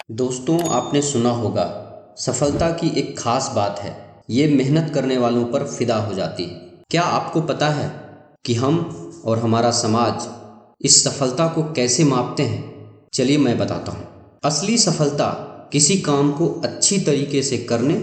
दोस्तों, आपने सुना होगा, सफलता की एक खास बात है, ये मेहनत करने वालों पर फिदा हो जाती है। क्या आपको पता है कि हम और हमारा समाज इस सफलता को कैसे मापते हैं? चलिए मैं बताता हूँ। असली सफलता किसी काम को अच्छी तरीके से करने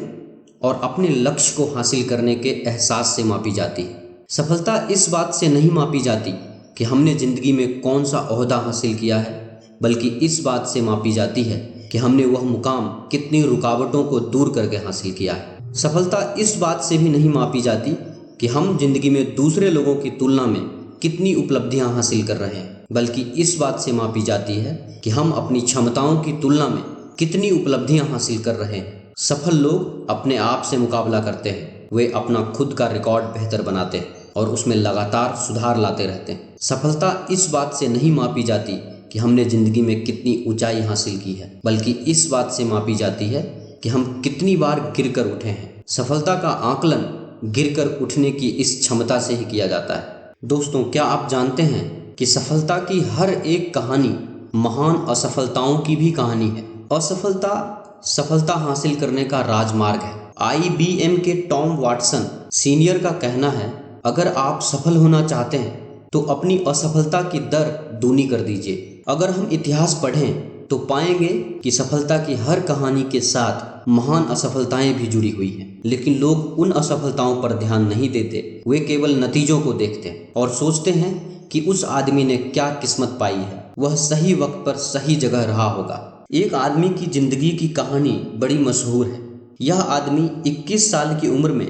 और अपने लक्ष्य को हासिल करने के एहसास से मापी जाती है। सफलता इस बात से नहीं मापी जाती कि हमने ज़िंदगी में कौन सा ओहदा हासिल किया है, बल्कि इस बात से मापी जाती है कि हमने वह मुकाम कितनी रुकावटों को दूर करके हासिल किया है। सफलता इस बात से भी नहीं मापी जाती कि हम जिंदगी में दूसरे लोगों की तुलना में कितनी उपलब्धियां हासिल कर रहे हैं, बल्कि इस बात से मापी जाती है कि हम अपनी क्षमताओं की तुलना में कितनी उपलब्धियां हासिल कर रहे हैं। सफल लोग अपने आप से मुकाबला करते हैं, वे अपना खुद का रिकॉर्ड बेहतर बनाते हैं और उसमें लगातार सुधार लाते रहते हैं। सफलता इस बात से नहीं मापी जाती कि हमने ज़िंदगी में कितनी ऊंचाई हासिल की है, बल्कि इस बात से मापी जाती है कि हम कितनी बार गिरकर उठे हैं। सफलता का आकलन गिरकर उठने की इस क्षमता से ही किया जाता है। दोस्तों, क्या आप जानते हैं कि सफलता की हर एक कहानी महान असफलताओं की भी कहानी है। असफलता सफलता हासिल करने का राजमार्ग है। IBM के टॉम वाटसन सीनियर का कहना है, अगर आप सफल होना चाहते हैं तो अपनी असफलता की दर दूनी कर दीजिए। अगर हम इतिहास पढ़ें तो पाएंगे कि सफलता की हर कहानी के साथ महान असफलताएं भी जुड़ी हुई हैं, लेकिन लोग उन असफलताओं पर ध्यान नहीं देते। वे केवल नतीजों को देखते हैं और सोचते हैं कि उस आदमी ने क्या किस्मत पाई है, वह सही वक्त पर सही जगह रहा होगा। एक आदमी की जिंदगी की कहानी बड़ी मशहूर है। यह आदमी 21 साल की उम्र में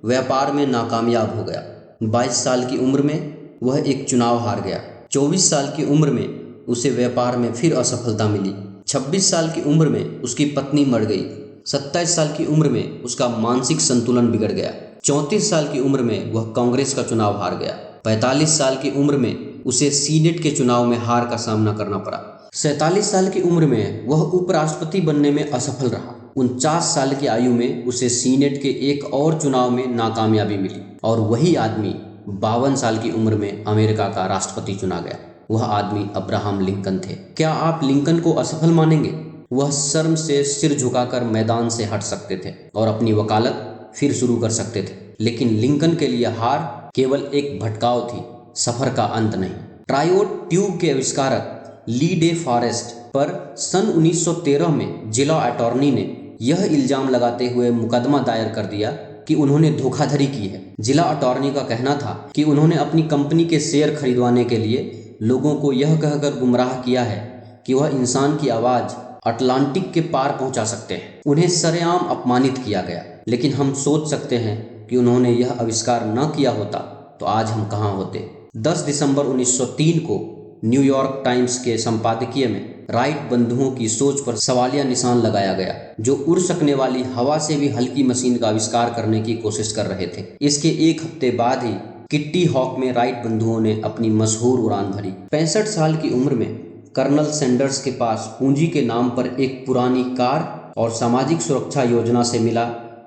व्यापार में नाकामयाब हो गया। 22 साल की उम्र में वह एक चुनाव हार गया। 24 साल की उम्र में उसे व्यापार में फिर असफलता मिली। 26 साल की उम्र में उसकी पत्नी मर गई। 27 साल की उम्र में उसका मानसिक संतुलन बिगड़ गया। 34 साल की उम्र में वह कांग्रेस का चुनाव हार गया। 45 साल की उम्र में उसे सीनेट के चुनाव में हार का सामना करना पड़ा। 47 साल की उम्र में वह उपराष्ट्रपति बनने में असफल रहा। 49 साल की आयु में उसे सीनेट के एक और चुनाव में नाकामयाबी मिली और वही आदमी 52 साल की उम्र में अमेरिका का राष्ट्रपति चुना गया। वह आदमी अब्राहम लिंकन थे। क्या आप लिंकन को असफल मानेंगे? वह शर्म से सिर झुकाकर मैदान से हट सकते थे और अपनी वकालत फिर शुरू कर सकते थे, लेकिन लिंकन के लिए हार केवल एक भटकाव थी, सफर का अंत नहीं। ट्रायोड ट्यूब के आविष्कारक ली डे फॉरेस्ट पर सन 1913 में जिला अटॉर्नी ने यह इल्जाम लगाते हुए मुकदमा दायर कर दिया कि उन्होंने धोखाधड़ी की है। जिला अटॉर्नी का कहना था कि उन्होंने अपनी कंपनी के शेयर खरीदवाने के लिए लोगों को यह कहकर गुमराह किया है कि वह इंसान की आवाज़ अटलांटिक के पार पहुंचा सकते हैं। उन्हें सरेआम अपमानित किया गया, लेकिन हम सोच सकते हैं कि उन्होंने यह आविष्कार न किया होता तो आज हम कहाँ होते। 10 दिसंबर 1903 को न्यूयॉर्क टाइम्स के संपादकीय में राइट बंधुओं की सोच पर सवालिया निशान लगाया गया, जो उड़ सकने वाली हवा से भी हल्की मशीन का आविष्कार करने की कोशिश कर रहे थे। इसके एक हफ्ते बाद ही किट्टी हॉक में राइट बंधुओं ने अपनी मशहूर उड़ान भरी। 65 साल की उम्र में कर्नल सैंडर्स के पास पूंजी के नाम पर एक पुरानी कार और सामाजिक सुरक्षा योजना से मिला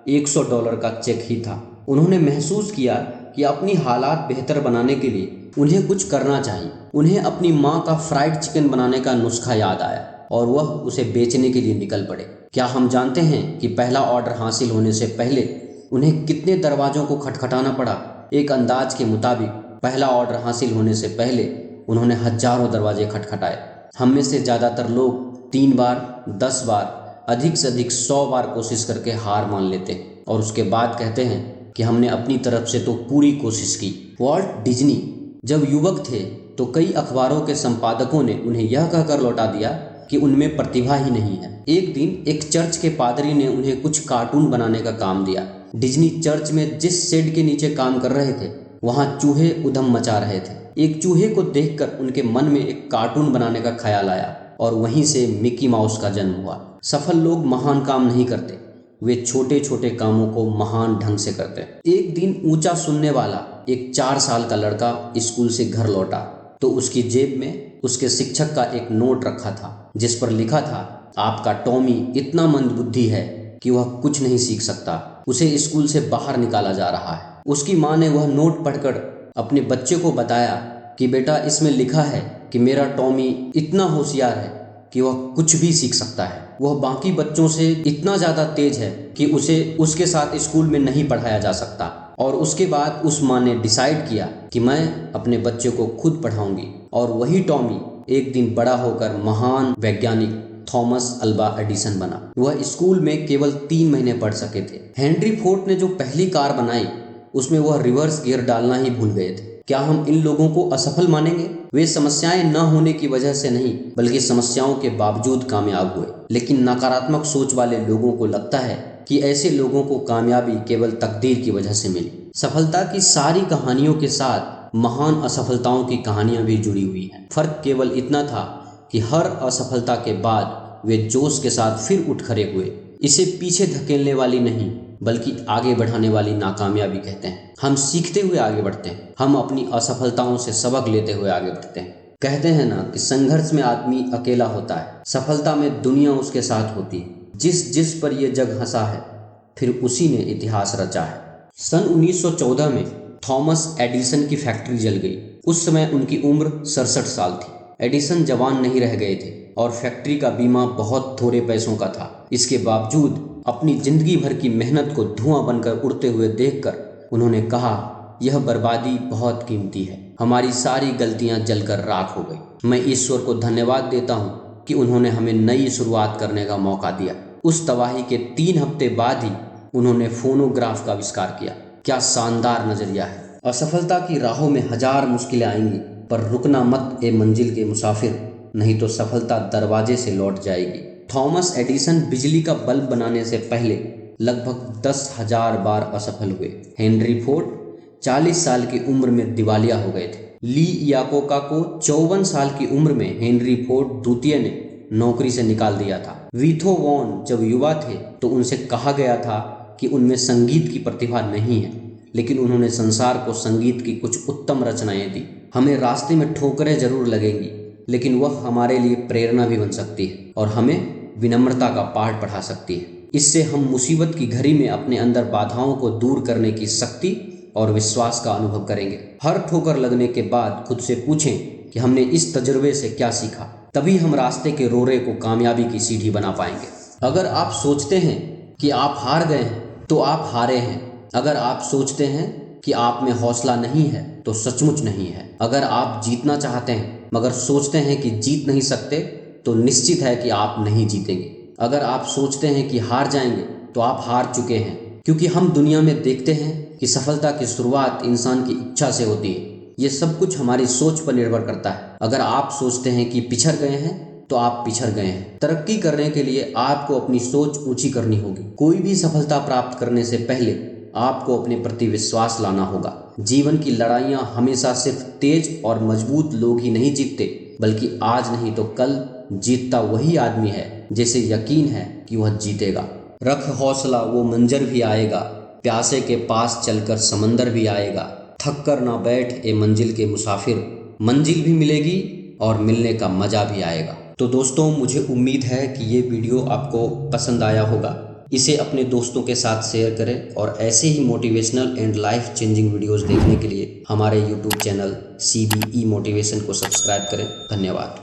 $100 का चेक ही था। उन्होंने महसूस किया कि अपनी हालात बेहतर बनाने के लिए उन्हें कुछ करना चाहिए। उन्हें अपनी माँ का फ्राइड चिकन बनाने का नुस्खा याद आया और वह उसे बेचने के लिए निकल पड़े। क्या हम जानते हैं कि पहला ऑर्डर हासिल होने से पहले उन्हें कितने दरवाजों को खटखटाना पड़ा? एक अंदाज के मुताबिक पहला ऑर्डर हासिल होने से पहले उन्होंने हजारों दरवाजे खटखटाए। हम में से ज़्यादातर लोग 3 बार, 10 बार, अधिक से अधिक 100 बार कोशिश करके हार मान लेते और उसके बाद कहते हैं कि हमने अपनी तरफ से तो पूरी कोशिश की। वॉल्ट डिज्नी जब युवक थे तो कई अखबारों के संपादकों ने उन्हें यह कहकर लौटा दिया कि उनमें प्रतिभा ही नहीं है। एक दिन एक चर्च के पादरी ने उन्हें कुछ कार्टून बनाने का काम दिया। डिज्नी चर्च में जिस शेड के नीचे काम कर रहे थे, वहां चूहे उधम मचा रहे थे। एक चूहे को देखकर उनके मन में एक कार्टून बनाने का ख्याल आया और वहीं से मिकी माउस का जन्म हुआ। सफल लोग महान काम नहीं करते, वे छोटे छोटे कामों को महान ढंग से करते हैं। एक दिन ऊंचा सुनने वाला एक 4 साल का लड़का स्कूल से घर लौटा तो उसकी जेब में उसके शिक्षक का एक नोट रखा था, जिस पर लिखा था, आपका टॉमी इतना मंदबुद्धि है कि वह कुछ नहीं सीख सकता, उसे स्कूल से बाहर निकाला जा रहा है। उसकी माँ ने वह नोट पढ़कर अपने बच्चे को बताया कि बेटा, इसमें लिखा है कि मेरा टॉमी इतना होशियार है कि वह कुछ भी सीख सकता है। वह बाकी बच्चों से इतना ज़्यादा तेज है कि उसे उसके साथ स्कूल में नहीं पढ़ाया जा सकता। और उसके बाद उस माँ ने डिसाइड किया कि मैं अपने बच्चे को खुद पढ़ाऊंगी। और वही टॉमी एक दिन बड़ा होकर महान वैज्ञानिक थॉमस अल्वा एडिसन बना। वह स्कूल में केवल 3 महीने पढ़ सके थे। हेनरी फोर्ड ने जो पहली कार बनाई उसमें वह रिवर्स गियर डालना ही भूल गए थे। क्या हम इन लोगों को असफल मानेंगे? वे समस्याएं न होने की वजह से नहीं बल्कि समस्याओं के बावजूद कामयाब हुए। लेकिन नकारात्मक सोच वाले लोगों को लगता है कि ऐसे लोगों को कामयाबी केवल तकदीर की वजह से मिली। सफलता की सारी कहानियों के साथ महान असफलताओं की कहानियां भी जुड़ी हुई हैं। फर्क केवल इतना था कि हर असफलता के बाद वे जोश के साथ फिर उठ खड़े हुए। इसे पीछे धकेलने वाली नहीं बल्कि आगे बढ़ाने वाली नाकामयाबी कहते हैं। हम सीखते हुए आगे बढ़ते हैं, हम अपनी असफलताओं से सबक लेते हुए आगे बढ़ते हैं। कहते हैं ना कि संघर्ष में आदमी अकेला होता है, सफलता में दुनिया उसके साथ होती है। जिस जिस पर यह जग हंसा है फिर उसी ने इतिहास रचा है। सन 1914 में थॉमस एडिसन की फैक्ट्री जल गई। उस समय उनकी उम्र 67 साल थी। एडिसन जवान नहीं रह गए थे और फैक्ट्री का बीमा बहुत थोड़े पैसों का था। इसके बावजूद अपनी जिंदगी भर की मेहनत को धुआं बनकर उड़ते हुए देखकर उन्होंने कहा, यह बर्बादी बहुत कीमती है। हमारी सारी गलतियां जलकर राख हो गई। मैं ईश्वर को धन्यवाद देता हूँ कि उन्होंने हमें नई शुरुआत करने का मौका दिया। उस तबाही के 3 हफ्ते बाद ही उन्होंने फोनोग्राफ का आविष्कार किया। क्या शानदार नजरिया है। असफलता की राहों में हजार मुश्किलें आएंगी पर रुकना मत ए मंजिल के मुसाफिर, नहीं तो सफलता दरवाजे से लौट जाएगी। थॉमस एडिसन बिजली का बल्ब बनाने से पहले लगभग 10,000 बार असफल हुए। हेनरी फोर्ड 40 साल की उम्र में दिवालिया हो गए थे। ली इयाकोका को 54 साल की उम्र में हेनरी फोर्ड द्वितीय ने नौकरी से निकाल दिया था। वीथो वॉन जब युवा थे तो उनसे कहा गया था कि उनमें संगीत की प्रतिभा नहीं है, लेकिन उन्होंने संसार को संगीत की कुछ उत्तम रचनाएं दी। हमें रास्ते में ठोकरें जरूर लगेंगी लेकिन वह हमारे लिए प्रेरणा भी बन सकती है और हमें विनम्रता का पाठ पढ़ा सकती है। इससे हम मुसीबत की घड़ी में अपने अंदर बाधाओं को दूर करने की शक्ति और विश्वास का अनुभव करेंगे। हर ठोकर लगने के बाद खुद से पूछें कि हमने इस तजुर्बे से क्या सीखा। तभी हम रास्ते के रोरे को कामयाबी की सीढ़ी बना पाएंगे। अगर आप सोचते हैं कि आप हार गए हैं तो आप हारे हैं। अगर आप सोचते हैं कि आप में हौसला नहीं है तो सचमुच नहीं है। अगर आप जीतना चाहते हैं मगर सोचते हैं कि जीत नहीं सकते तो निश्चित है कि आप नहीं जीतेंगे। अगर आप सोचते हैं कि हार जाएंगे तो आप हार चुके हैं, क्योंकि हम दुनिया में देखते हैं कि सफलता की शुरुआत इंसान की इच्छा से होती है। ये सब कुछ हमारी सोच पर निर्भर करता है। अगर आप सोचते हैं कि पिछड़ गए हैं तो आप पिछड़ गए हैं। तरक्की करने के लिए आपको अपनी सोच ऊंची करनी होगी। कोई भी सफलता प्राप्त करने से पहले आपको अपने प्रति विश्वास लाना होगा। जीवन की लड़ाइयाँ हमेशा सिर्फ तेज और मजबूत लोग ही नहीं जीतते, बल्कि आज नहीं तो कल जीतता वही आदमी है जिसे यकीन है कि वह जीतेगा। रख हौसला, वो मंजर भी आएगा। प्यासे के पास चलकर समंदर भी आएगा। थक कर ना बैठ ए मंजिल के मुसाफिर, मंजिल भी मिलेगी और मिलने का मजा भी आएगा। तो दोस्तों, मुझे उम्मीद है कि ये वीडियो आपको पसंद आया होगा। इसे अपने दोस्तों के साथ शेयर करें और ऐसे ही motivational and life changing videos देखने के लिए हमारे यूट्यूब चैनल CBE मोटिवेशन को सब्सक्राइब करें। धन्यवाद।